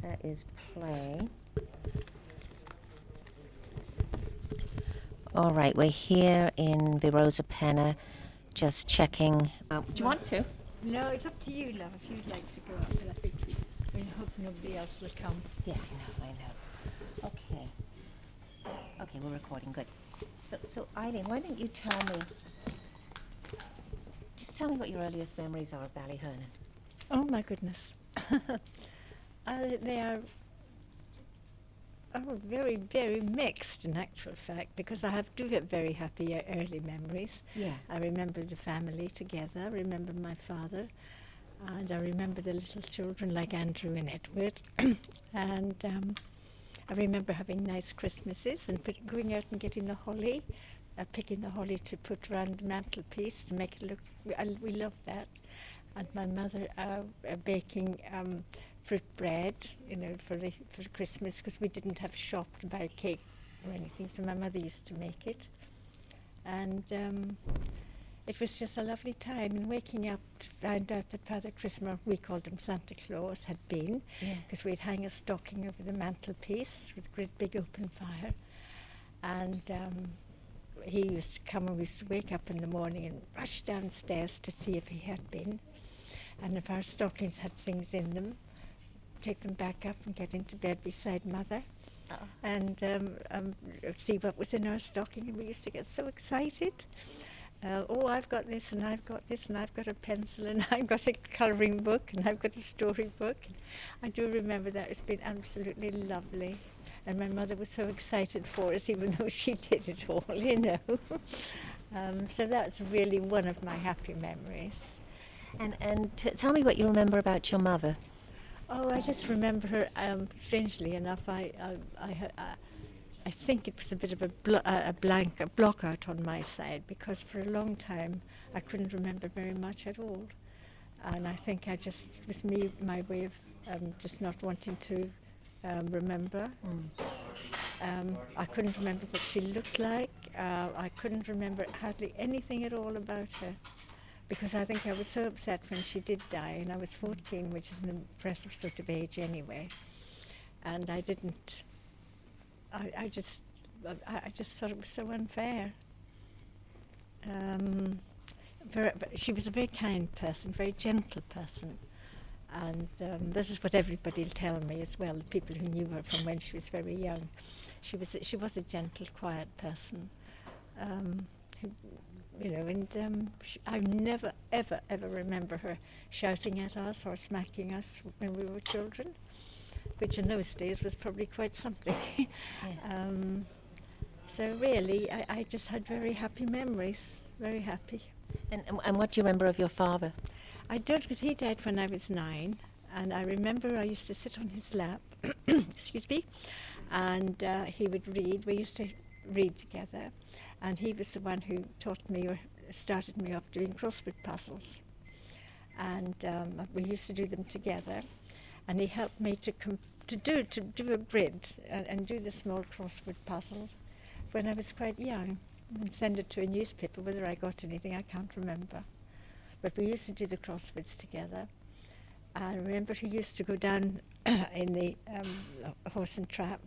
That is play. All right, we're here in Virosa Penna, just checking. Do you want to? No, it's up to you, love, if you'd like to go up, but I think we hope nobody else will come. Yeah, I know. Okay. Okay, we're recording, good. So Eileen, why don't you just tell me what your earliest memories are of Ballyhernan. Oh, my goodness. They are very, very mixed, in actual fact, because I do have very happy early memories. Yeah. I remember the family together, I remember my father, and I remember the little children like Andrew and Edward. And I remember having nice Christmases and going out and getting the holly, picking the holly to put around the mantelpiece to make it look, we loved that. And my mother baking fruit bread, for Christmas, because we didn't have a shop to buy cake or anything, so my mother used to make it. And it was just a lovely time, and waking up to find out that Father Christmas, we called him Santa Claus, had been, because we'd hang a stocking over the mantelpiece with a great big open fire. And he used to come, and we used to wake up in the morning and rush downstairs to see if he had been. And if our stockings had things in them, take them back up and get into bed beside Mother. And see what was in our stocking, and we used to get so excited. I've got this, and I've got this, and I've got a pencil, and I've got a colouring book, and I've got a storybook. I do remember that. It's been absolutely lovely. And my mother was so excited for us, even though she did it all, So that's really one of my happy memories. And tell me what you remember about your mother. Oh, I just remember her, strangely enough, I think it was a bit of a block out on my side, because for a long time I couldn't remember very much at all. And I think it was my way of just not wanting to remember. I couldn't remember what she looked like. I couldn't remember hardly anything at all about her, because I think I was so upset when she did die, and I was 14, which is an impressive sort of age anyway. And I just thought it was so unfair. She was a very kind person, very gentle person. And this is what everybody will tell me as well, the people who knew her from when she was very young. She was a gentle, quiet person. I never, ever remember her shouting at us or smacking us when we were children, which in those days was probably quite something. Yeah. So really, I just had very happy memories, very happy. And what do you remember of your father? I don't, because he died when I was 9, and I remember I used to sit on his lap, excuse me, and he would read. We used to read together, and he was the one who taught me or started me off doing crossword puzzles. And we used to do them together, and he helped me to do a grid and do the small crossword puzzle when I was quite young, and send it to a newspaper. Whether I got anything, I can't remember. But we used to do the crosswords together. I remember he used to go down in the horse and trap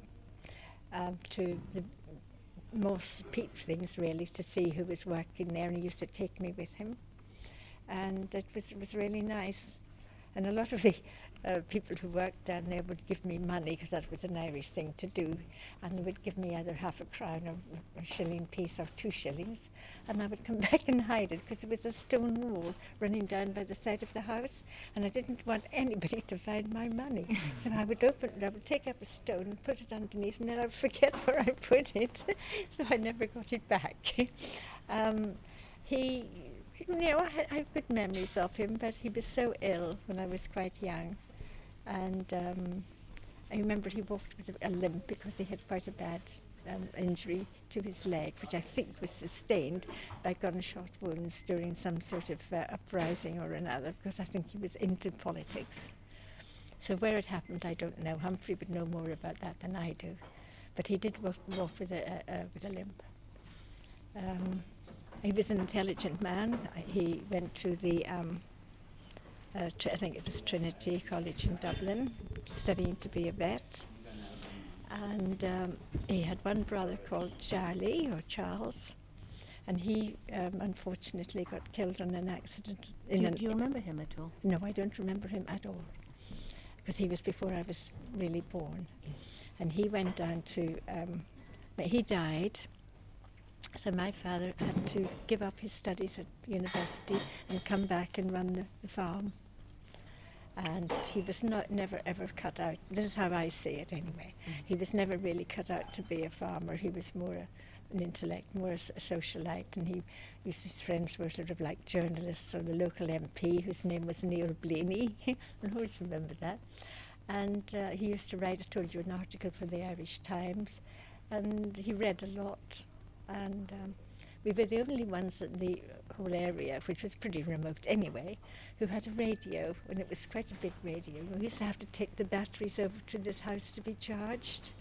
to the Moss Peat things, really, to see who was working there, and he used to take me with him. And it was really nice. And a lot of the people who worked down there would give me money, because that was an Irish thing to do, and they would give me either half a crown or a shilling piece or 2 shillings, and I would come back and hide it, because it was a stone wall running down by the side of the house, and I didn't want anybody to find my money. So I would take up a stone and put it underneath, and then I would forget where I put it, so I never got it back. I had good memories of him, but he was so ill when I was quite young. And I remember he walked with a limp, because he had quite a bad injury to his leg, which I think was sustained by gunshot wounds during some sort of uprising or another, because I think he was into politics. So where it happened, I don't know. Humphrey would know more about that than I do. But he did walk with a limp. He was an intelligent man. He went to the I think it was Trinity College in Dublin, studying to be a vet. And he had one brother called Charlie, or Charles, and he unfortunately got killed in an accident. Do you remember him at all? No, I don't remember him at all, because he was before I was really born. And he went down to, but he died, so my father had to give up his studies at university and come back and run the farm. And he was never ever cut out. This is how I see it anyway. He was never really cut out to be a farmer. He was more an intellect, more a socialite, and his friends were sort of like journalists or the local MP, whose name was Neil Blaney. I always remember that. And he used to write, I told you, an article for the Irish Times, and he read a lot. And we were the only ones in the whole area, which was pretty remote anyway, who had a radio, and it was quite a big radio. We used to have to take the batteries over to this house to be charged.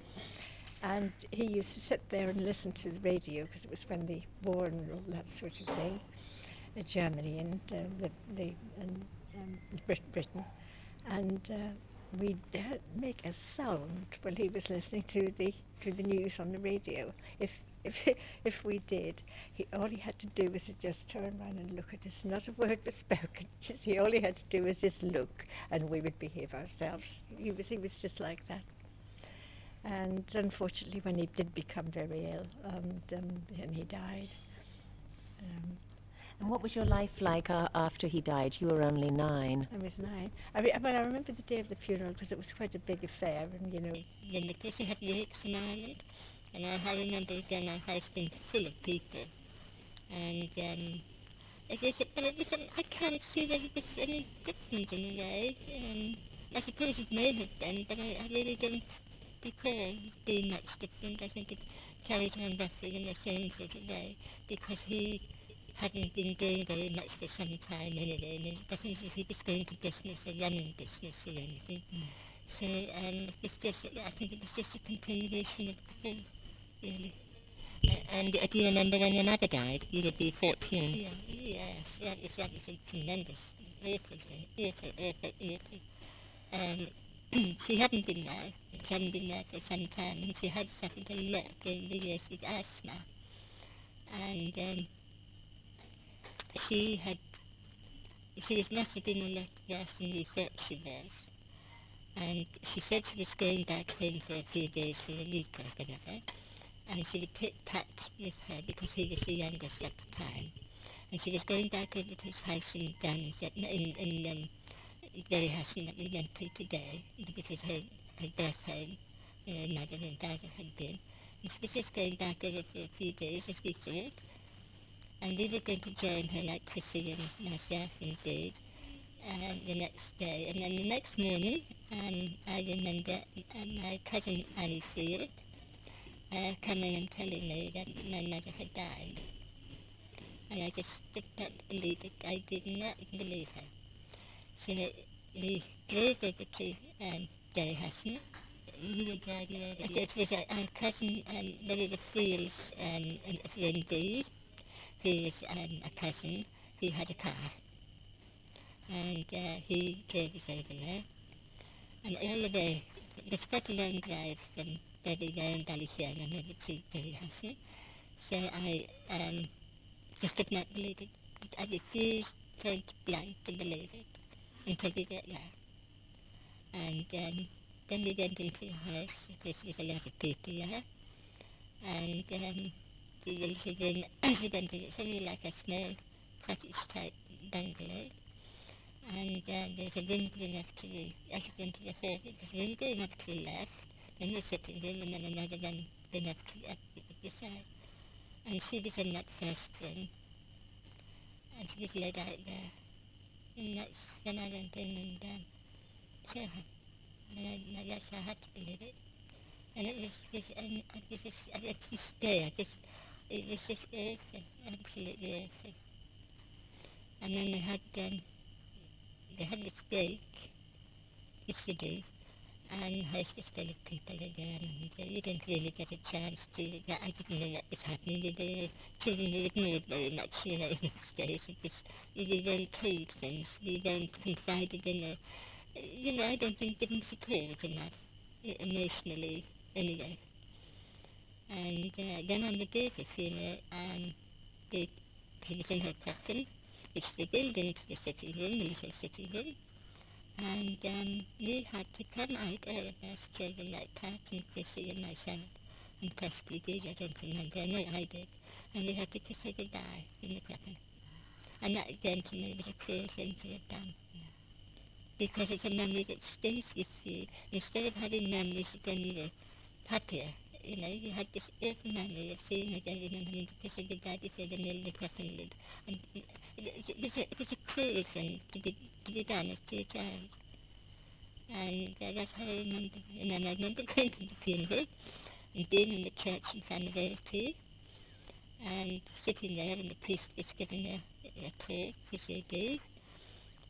And he used to sit there and listen to the radio, because it was when the war and all that sort of thing, Germany and Britain. And we'd make a sound while he was listening to the news on the radio. If we did, all he had to do was to just turn around and look at us. Not a word was spoken. All he had to do was just look, and we would behave ourselves. He was just like that. And unfortunately, when he did become very ill, and he died. And what was your life like after he died? You were only 9. I was 9. I remember the day of the funeral, because it was quite a big affair, and When the Chrissy had wakes in Ireland, and I remember again our house being full of people, and I can't see that it was any different in a way. I suppose it may have been, but I really don't recall it being much different. I think it carried on roughly in the same sort of way, because he hadn't been doing very much for some time anyway, and it wasn't as if he was going to business or running business or anything. So it was just, I think it was just a continuation of the whole, really. And do you remember when your mother died? You would be 14. Yes, that was a tremendous, awful thing, awful. She hadn't been well. She hadn't been well for some time, and she had suffered a lot over the years with asthma. And she must have been a lot worse than we thought she was. And she said she was going back home for a few days, for a week or whatever, and she would take Pat with her because he was the youngest at the time. And she was going back over to his house in Wright-Howard that we went to today, which was her birth home, where her mother and father had been. And she was just going back over for a few days, as we thought. And we were going to join her, like Chrissy and myself and Bede, the next day. And then the next morning, I remember my cousin Annie Field coming and telling me that my mother had died. And I just did not believe it. I did not believe her. So we drove over to Wright-Howard. Who would drive you over? It was our cousin, one of the Fields from Bede, who was a cousin who had a car. And he drove us over there. And all the way, it was quite a long drive from where we were in Ballyhale and over to Wright-Howard. So I just did not believe it. I refused point blank to believe it until we got there. And then we went into the house. There was a lot of people there. And the little room, as you went in, it's only like a small cottage-type bungalow. And there's a room going up to as you go into the hall, there's a room going up to the left, then the sitting room, and then another one going up the side. And she was in that first room, and she was laid out there. And that's when I went in and saw her. And that's how I had to believe it. And it was just, to this day, it was just awful, absolutely awful. And then they had this break, which they do, and the house was full of people again, and you didn't really get a chance to, I didn't know what was happening. Children were ignored very much, in those days. We weren't told things, we weren't confided in, or, I don't think given support enough, emotionally, anyway. And then on the day of the funeral, he was in her coffin, which they built into the sitting room, the little sitting room. And we had to come out, all of us children, like Pat and Chrissy and myself, and possibly Dee, I don't remember, I know I did. And we had to kiss her goodbye in the coffin. And that again to me was a cruel thing to have done. Because it's a memory that stays with you. Instead of having memories when you were happier, you had this awful memory of seeing her again and having to kiss her goodbye before the nail in the coffin lid. And it was a cruel thing to be done as to a child. And that's how I remember. And then I remember going to the funeral and being in the church in front of royalty and sitting there, and the priest was giving a talk, as they do,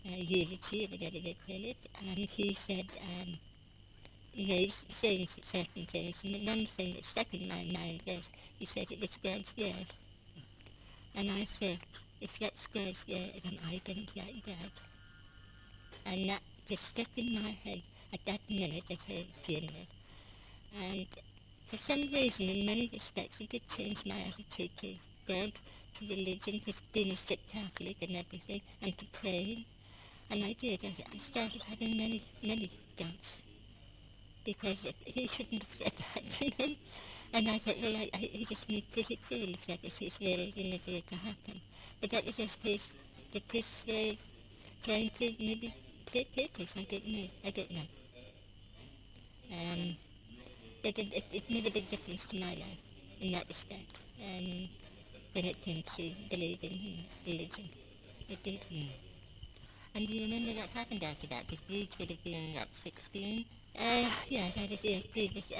eulogy, or whatever they call it, and he said, he was saying certain things, and the one thing that stuck in my mind was, he said it was God's will. And I thought, if that's God's will, then I don't like God. And that just stuck in my head at that minute at her funeral. And for some reason, in many respects, it did change my attitude to God, to religion, to being a strict Catholic and everything, and to praying. And I did. I started having many doubts. Because he shouldn't have said that, And I thought, well, he just made pretty cruel if that was his will, for it to happen. But that was, I suppose, the priest's way of trying to maybe play papers. I don't know. But it made a big difference to my life in that respect, when it came to believing in religion. It did. Yeah. And do you remember what happened after that? Because Breed would have been, 16? Yes, Breed was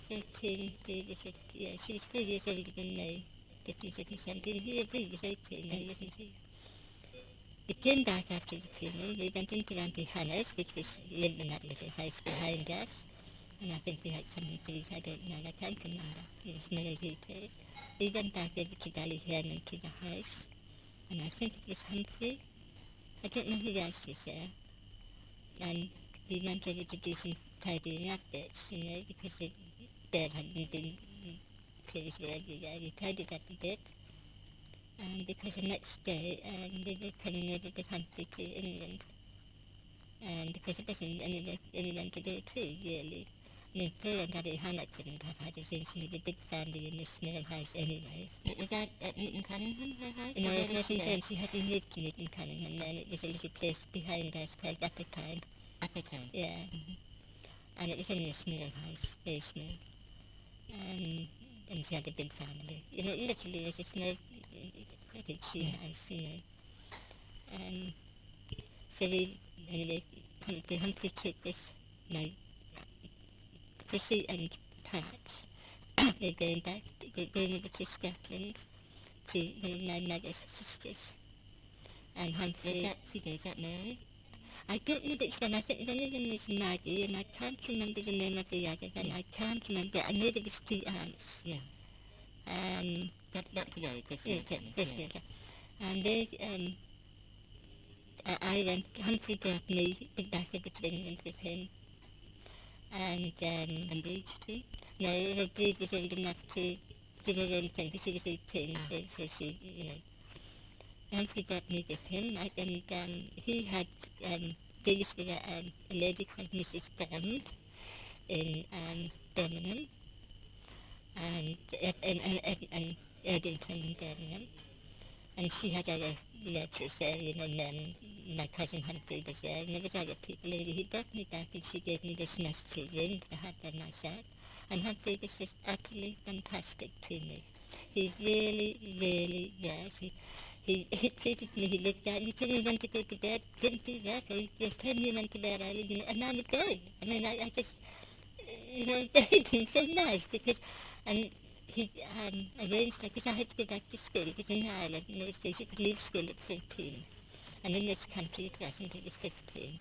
14, she was 4 years older than me, 15, 16, 17, Breed was 18 then, wasn't he? We came back after the funeral, we went into Auntie Hannah's, which was lived in that little house behind us, and I think we had something to eat, I don't know, I can't remember, there was no details. We went back over to Ballyhen and to the house, and I think it was Humphrey, I don't know who else was there, and we went over to do some tidying up bits, because the bed hadn't been clothes were everywhere. We tidied up a bit, and because the next day we were coming over with Humphrey to England, and because it wasn't anyone to go to, really. I mean, poor Aunt Abby Hannah couldn't have had us in. She had a big family in this small house anyway. Was that at Newton Cunningham, her house? No, it wasn't then. She had moved to Newton Cunningham then. It was a little place behind us called Uppertown. Uppertown? Yeah. Mm-hmm. And it was only a small house, very small. And she had a big family. Literally it was a small cottage house, So Humphrey took us, my Chrissy and Pat. We're going over to Scotland to one of my mother's sisters. And Humphrey... Was that Mary? I don't know which one. I think one of them was Maggie, and I can't remember the name of the other one. I can't remember. I know there was 2 aunts. Yeah. Not to worry, Chrissy. Yeah. And they, Humphrey brought me back over to England with him. And Breed too? No, Breed was old enough to do her own thing, because she was 18, so she, Humphrey brought me with him, and he had days with a lady called Mrs. Bond in Birmingham, and Erdington in Birmingham, and she had other lodgers there, men. My cousin Humphrey was there, and there was other people. He brought me back, and she gave me this nursery room to have by myself, and Humphrey was just utterly fantastic to me. He really was. He treated me, he looked at me, he told me when to go to bed, couldn't do that, or he just told me when to bed, Eileen, and I would go. I mean, I just, obeyed him so much, because, and he arranged, because I had to go back to school, because in Ireland, in those days, you could leave school at 14, and in this country it wasn't, it was 15.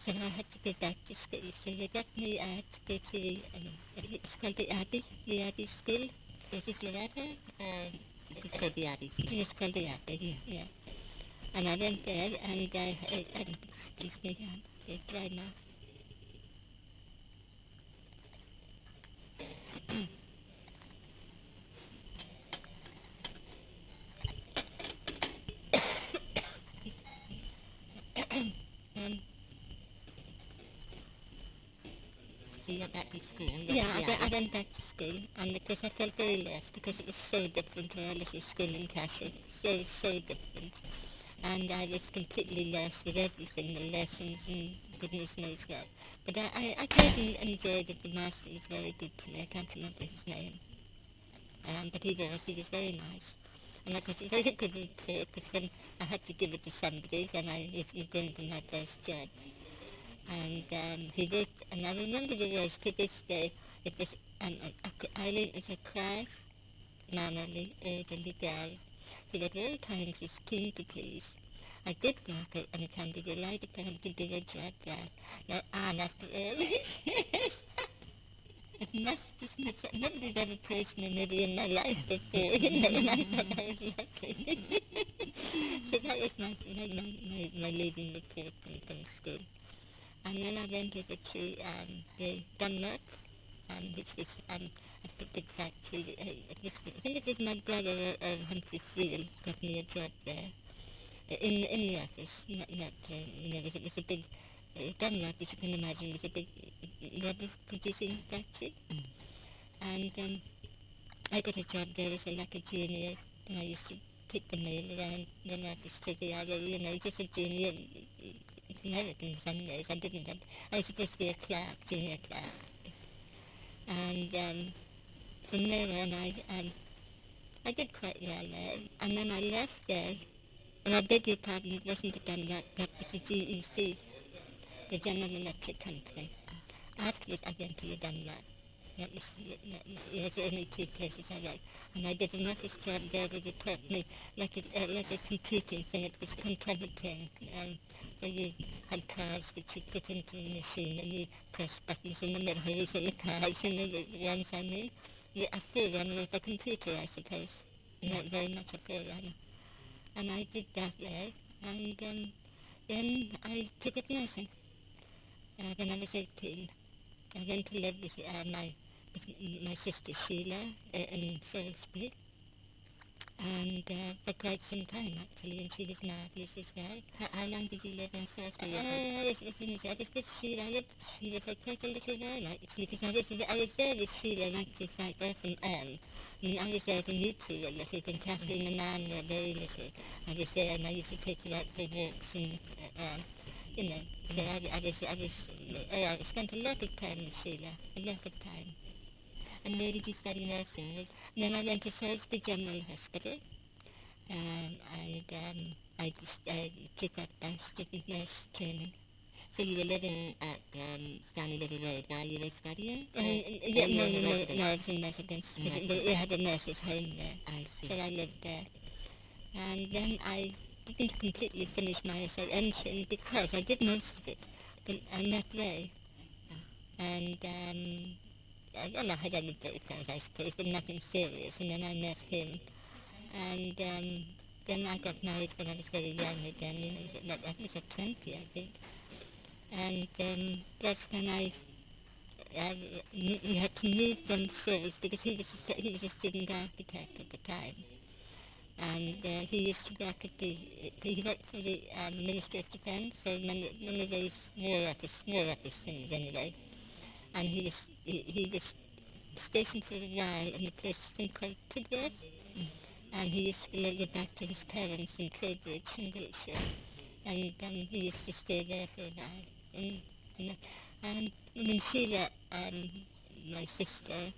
So I had to go back to school. So they got me to go to it's called the Abbey School. Was this Loretta or just called the Abbey School? It's called the Abbey, yeah. And I went there and excuse me, a dry mouth. So you went back to school? Yeah, I went back to school, and because I felt very lost, because it was so different to our little school in Cashel, so different. And I was completely lost with everything, the lessons and goodness knows what. But I quite enjoyed it. The master was very good to me. I can't remember his name. But he was very nice. And I got a very good report, because when I had to give it to somebody when I was going for my first job. And he wrote, and I remember the words to this day. It was, Eileen is a quiet, mannerly, orderly girl, who at all times is keen to please, a good worker, and can be relied upon to do her job well. Now, Anne, after all these years, it must just nobody's ever praised me maybe in my life before, and I thought that was lovely. So that was my leaving report from school. And then I went over to the Dunlop, which was a big factory. I think it was my brother or Humphrey Friel got me a job there, in the office. It was a big Dunlop, which you can imagine, was a big rubber producing factory. And I got a job there as like a junior, and I used to take the mail around one office to the other, just a junior. In some ways, I was supposed to be a clerk, junior clerk. And from there on, I did quite well there. And then I left there, and I beg your pardon, it wasn't a Dunlop, that was the GEC, the General Electric Company. Afterwards, I went to the Dunlop. It was the only two places I liked. And I did an office job there where they taught me like a computing thing. It was concomitant, where you had cards which you put into a machine and you press buttons in the middle holes in the cards, the ones I mean. A forerunner of a computer, I suppose. Not very much a forerunner. And I did that there. And then I took up nursing when I was 18. I went to live with my sister Sheila in Salisbury, and for quite some time actually, and she was marvellous as well. How long did you live in Salisbury? I was with Sheila. I lived with Sheila for quite a little while actually, because I was there with Sheila in actual fact off and on. I mean, I was there when you two were little, when Kathleen and Anne were very little. I was there, and I used to take you out for walks, and so I spent a lot of time with Sheila, a lot of time. And where did you study nursing? And then I went to Salisbury General Hospital, and I took up student nurse training. So you were living at Stanley Little Road while you were studying? No, I was in residence. We had a nurse's home there. I see. So I lived there. And then I didn't completely finish my SLM training because I did most of it, but I met Ray. And I had other boyfriends, I suppose, but nothing serious. And then I met him, and then I got married when I was very young again. I was at 20, I think. And that's when we had to move from Seoul, because he was a student architect at the time. And he used to work he worked for the Ministry of Defence, so one of those war office things anyway. And he was stationed for a while in a place called Tidworth, and he used to go back to his parents in Trowbridge in Wiltshire, and he used to stay there for a while. And when Sheila, my sister,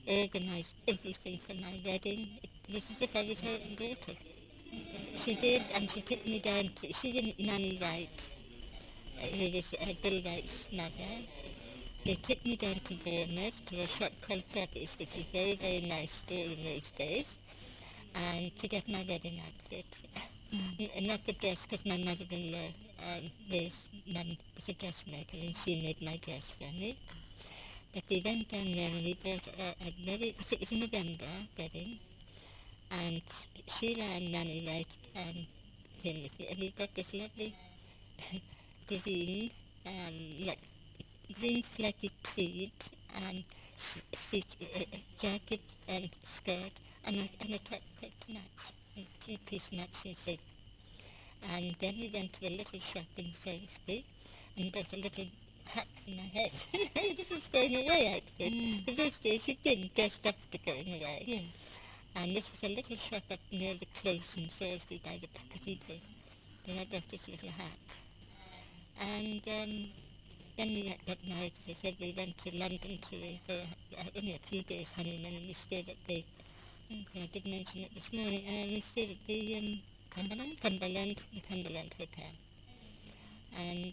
organised everything for my wedding, it was as if I was her daughter. She did, and she took me down to, she and Nanny Wright, who was Bill Wright's mother. They took me down to Bournemouth to a shop called Poppy's, which was a very, very nice store in those days, and to get my wedding outfit. And not the dress, because my mother-in-law Liz, Mum was a dressmaker and she made my dress for me. But we went down there and we bought because it was a November wedding, and Sheila and Nanny Wright came with me, and we got this lovely green, like green flecky tweed jacket and skirt, and a top coat to match, a three-piece matching suit. And then we went to a little shop in Salisbury and bought a little hat for my head. This was going away outfit. In those days you didn't dress up to going away. Yes. And this was a little shop up near the close in Salisbury by the cathedral, where I bought this little hat. And then we got married, as I said. We went to London for only a few days honeymoon, and we stayed at the, I did mention it this morning, we stayed at the Cumberland Hotel. And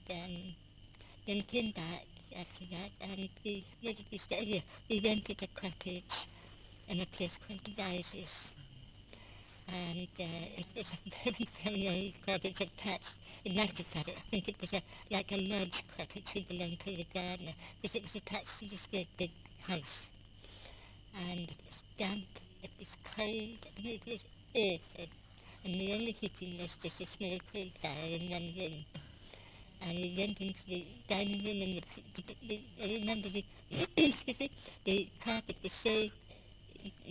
then came back after that, and where did we stay? Oh, yeah, we rented a cottage in a place called the Rises. And it was a very, very old cottage attached. In actual fact, I think it was like a lodge cottage who belonged to the gardener, because it was attached to this great big house. And it was damp, it was cold, and it was awful. And the only heating was just a small coal fire in one room. And we went into the dining room, and I remember the carpet was so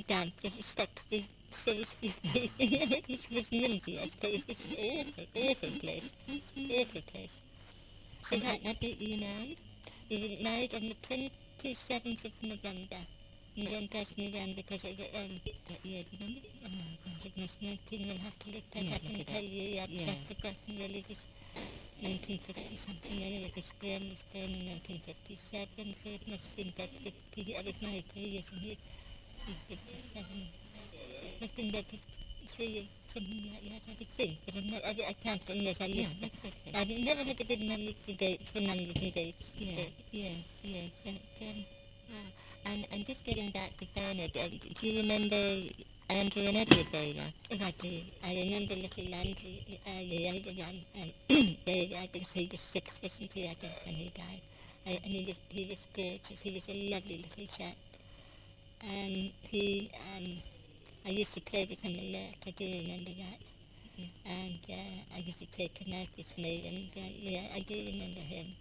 damp that it stuck to the soles of your feet. It was mildew, I suppose. It was an awful place. Awful place. So what date were you married? We were married on the 27th of November. And don't ask me when, because it was, What year, do you remember? oh God, it was 19, we'll have to look that Yeah, up look and it tell up. you, yeah, because Yeah. I've forgotten really. It was 1950 something anyway, because Graham was born in 1957, so it must have been about 50. I was married 3 years and he was 57. It must have been about 53 or something like that, I would think, but I can't unless I look. Yeah, that's okay. I've never had a good memory for dates, for numbers and dates. Yeah, So, yes. but, And just getting back to Bernard, do you remember Andrew and Edward very well? oh, I do. I remember little Andrew, the younger one, very well, because he was 6, wasn't he, I think, when he died. And he was gorgeous. He was a lovely little chap. I used to play with him a lot. I do remember that. Yeah. And I used to take him out with me, and yeah, I do remember him.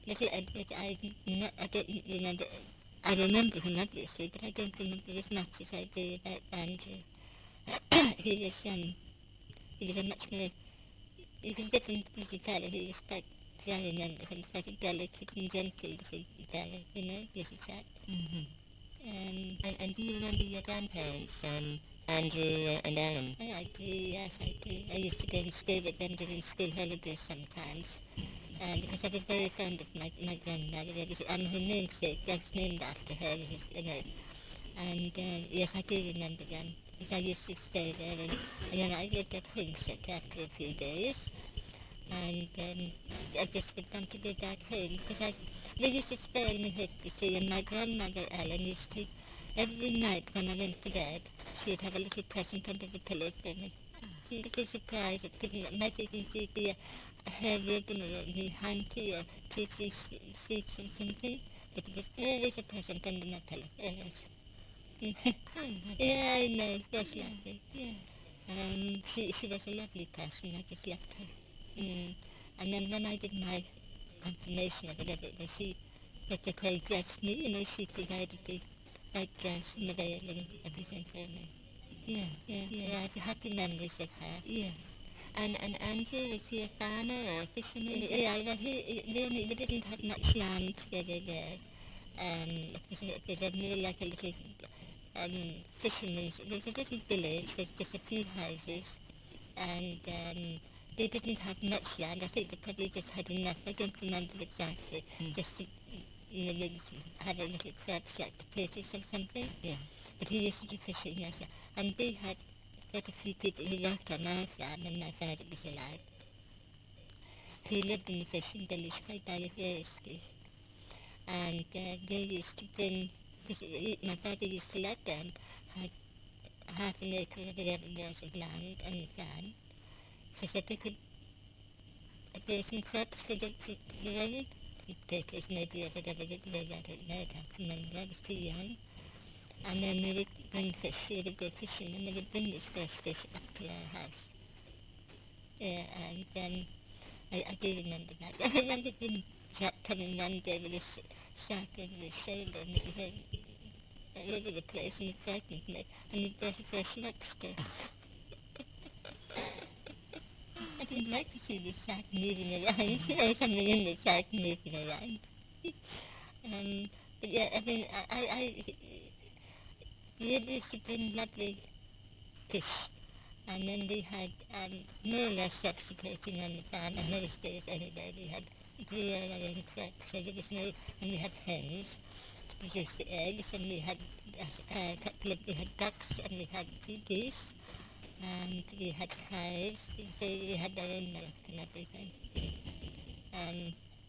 Little Edward, I don't remember. I remember him obviously, but I don't remember as much as I do about Andrew. He was a much more, he was a different little fellow. He was quite, as I remember him, quite a delicate and gentle little fellow, little chap. Mm-hmm. Um, And do you remember your grandparents, Andrew and Ellen? Oh, I do, yes, I do. I used to go and stay with them during school holidays sometimes, because I was very fond of my grandmother. It was, her namesake, I was named after her, and yes, I do remember them, because I used to stay there, and then I would get homesick after a few days, and I just would want to go back home, because they used to spoil me hopelessly, and my grandmother Ellen used to, every night when I went to bed, she would have a little present under the pillow for me. A little surprise. It might even be a hair ribbon or a new hanky or 2, 3 sweets or something, but there was always a present under my pillow, always. Yeah, I know, it was lovely. Yeah. She was a lovely person, I just loved her. And then when I did my confirmation or whatever it was, what they call dressed me, she provided the white dress and the veil and everything for me. Yeah. So I have happy memories of her. Yes. And Andrew, was he a farmer or a fisherman? Yeah, well, we didn't have much land where they were. It was more like a little fisherman's. It was a little village with just a few houses, and they didn't have much land. I think they probably just had enough. I don't remember exactly. Just to, maybe have a little crops like potatoes or something. Yeah. But he used to do fishing, yes. And we had quite a few people who worked on our farm when my father was alive, who lived in the fishing village called Ballyhwaisky. And they used to bring, because my father used to let them have half an acre or whatever it was of land on the farm, so that they could grow some crops for the road. Potatoes maybe or whatever they grew, I don't know, I can't remember, I was too young. And then they would bring fish, they would go fishing, and they would bring this fresh fish up to our house. Yeah, and I do remember that. I remember the chap coming one day with a sack over his shoulder, and it was all over the place, and it frightened me, and he brought a fresh lobster. I didn't like to see the sack moving around, something in the sack moving around. But yeah, I mean, I used to bring lovely fish, and then we had more or less self-supporting on the farm, in those days anyway. We had grew all our own crops, so there was no, and we had hens to produce the eggs, and we had we had ducks, and we had geese, and we had cows, so we had our own milk and everything.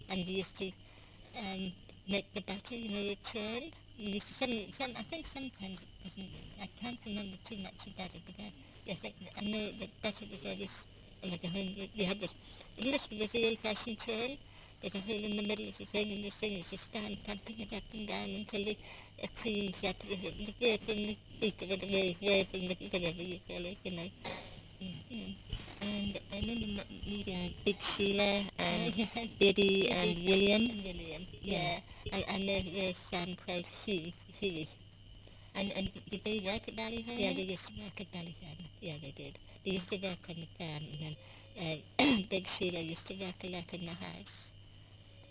And we used to make the butter, a churn. We used to, I think sometimes it wasn't, I can't remember too much about it, but I know that butter was always like a home, we had this, it was the old-fashioned churn. There's a hole in the middle of the thing, and this thing is to stand pumping it up and down until the cream separated away from the wheat, or away from the, whatever you call it, Yeah. And I remember meeting Big Sheila and Biddy and William. Yeah. And there's son called Huey. And did they work at Ballyhone? Yeah, they used to work at Ballyhone. Yeah, they did. They used to work on the farm, and then Big Sheila used to work a lot in the house.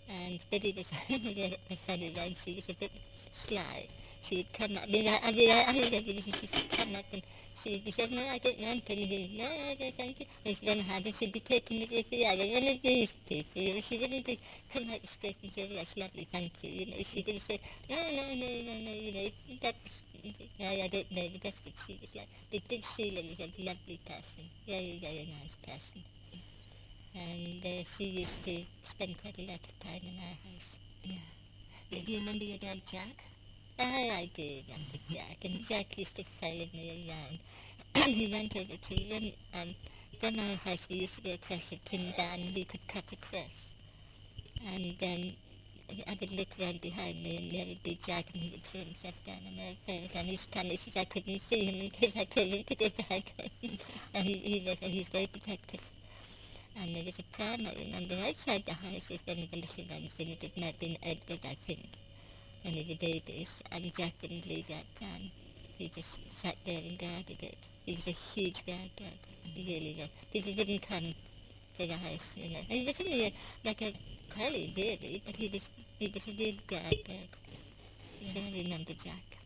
And Biddy was a funny one. She was a bit sly. She would come up. I remember she would come up and she would be saying, "No, I don't want anything. No, thank you." With one hand, and she'd be taking it with the other. One of these people, she wouldn't be come out straight and say, "Well, that's lovely, thank you." She would say, "No, that's, I don't know, but that's what she was like." But Big Sheila was a lovely person, very, very nice person. And she used to spend quite a lot of time in our house. Yeah. Do you remember your dog Jack? Oh, I do remember Jack, and Jack used to follow me around. He went over to, from our house we used to go across a tin barn, and we could cut across. And I would look round behind me, and there would be Jack, and he would throw himself down on all fours on his tummy, since I couldn't see him in case I told him to go back. And he was very protective. And there was a pram, I remember, outside the house with one of the little ones in it. It might have been Edward, I think, one of the babies, and Jack wouldn't leave that pram. He just sat there and guarded it. He was a huge guard dog, he really was. People wouldn't come to the house, He was only like a collie, really, but he was a real guard dog. Yeah. So I remember Jack.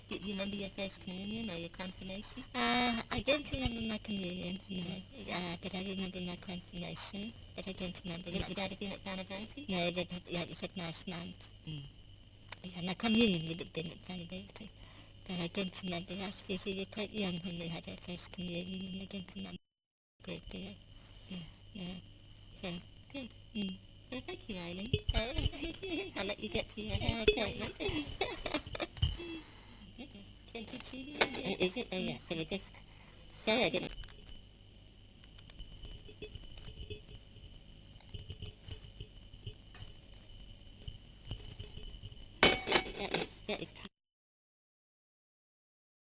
Do you remember your first communion or your confirmation? I don't remember my communion, no. But I remember my confirmation, but I don't remember much. Would that have been at Bannerbanty? No, that was at Mass Mount. Mm. Yeah, my communion would have been at Bannerbanty. But I don't remember us, because we were quite young when we had our first communion, and I don't remember a great deal. Yeah. So, good. Well, thank you, Eileen. Oh, thank you. I'll let you get to your appointment. 22 years. Oh, is it? Oh, yeah. So we're just... Sorry, I didn't... That was